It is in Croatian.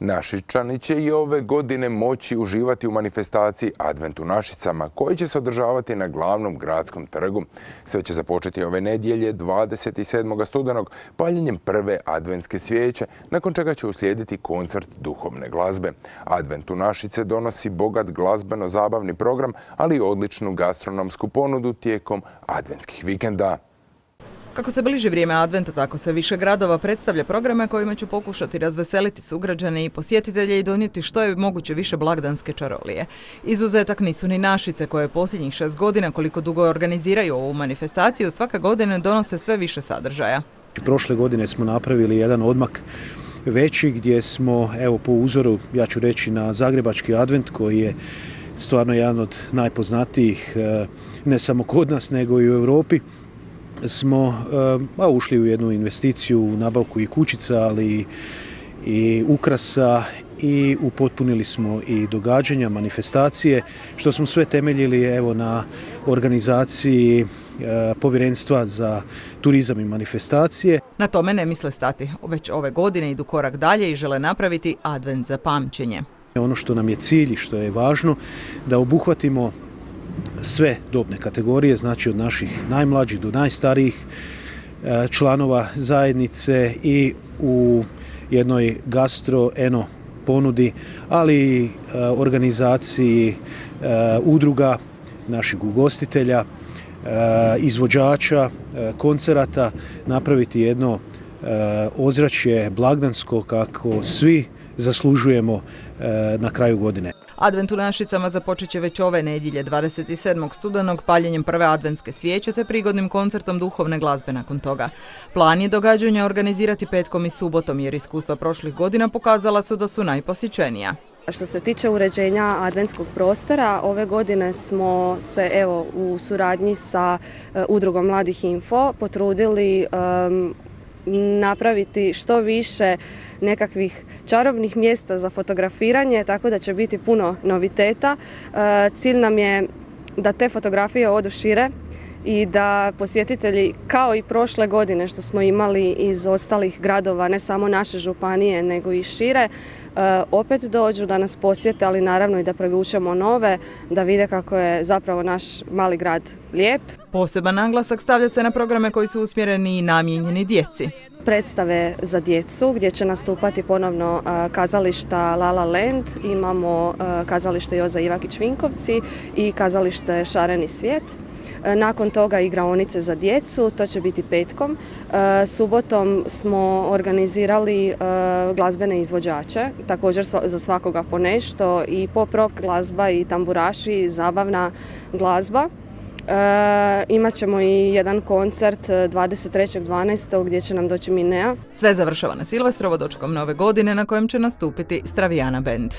Našičani će i ove godine moći uživati u manifestaciji Advent u Našicama, koji će se održavati na glavnom gradskom trgu. Sve će započeti ove nedjelje 27. studenog paljenjem prve adventske svijeće, nakon čega će uslijediti koncert duhovne glazbe. Advent u Našice donosi bogat glazbeno-zabavni program, ali i odličnu gastronomsku ponudu tijekom adventskih vikenda. Kako se bliži vrijeme Adventa, tako sve više gradova predstavlja programe kojima će pokušati razveseliti sugrađane i posjetitelje i donijeti što je moguće više blagdanske čarolije. Izuzetak nisu ni Našice, koje posljednjih 6 godina, koliko dugo organiziraju ovu manifestaciju, svake godine donose sve više sadržaja. Prošle godine smo napravili jedan odmak veći gdje smo, po uzoru, ja ću reći, na Zagrebački Advent, koji je stvarno jedan od najpoznatijih, ne samo kod nas, nego i u Europi, smo ušli u jednu investiciju u nabavku i kućica, ali i ukrasa, i upotpunili smo i događanja, manifestacije, što smo sve temeljili na organizaciji Povjerenstva za turizam i manifestacije. Na tome ne misle stati. Već ove godine idu korak dalje i žele napraviti Advent za pamćenje. Ono što nam je cilj i što je važno, da obuhvatimo sve dobne kategorije, znači od naših najmlađih do najstarijih članova zajednice, i u jednoj gastro-eno ponudi, ali i organizaciji udruga, naših ugostitelja, izvođača, koncerata, napraviti jedno ozračje blagdansko kako svi zaslužujemo na kraju godine. Advent u Našicama započet će već ove nedjelje 27. studenog paljenjem prve adventske svijeće te prigodnim koncertom duhovne glazbe nakon toga. Plan je događanja organizirati petkom i subotom, jer iskustva prošlih godina pokazala su da su najposjećenija. Što se tiče uređenja adventskog prostora, ove godine smo se u suradnji sa udrugom Mladih Info potrudili napraviti što više nekakvih čarobnih mjesta za fotografiranje, tako da će biti puno noviteta. Cilj nam je da te fotografije odu šire i da posjetitelji, kao i prošle godine što smo imali iz ostalih gradova, ne samo naše županije nego i šire, opet dođu da nas posjete, ali naravno i da privučemo nove, da vide kako je zapravo naš mali grad lijep. Poseban naglasak stavlja se na programe koji su usmjereni i namijenjeni djeci. Predstave za djecu gdje će nastupati ponovno kazališta La La Land, imamo kazalište Joza Ivakić Vinkovci i kazalište Šareni svijet. Nakon toga igraonice za djecu, to će biti petkom. Subotom smo organizirali glazbene izvođače, također za svakoga po nešto, i pop-rock glazba i tamburaši, zabavna glazba. Imat ćemo i jedan koncert 23.12. gdje će nam doći Minea. Sve završava na Silvestrovo, dočekom nove godine na kojem će nastupiti Stravijana band.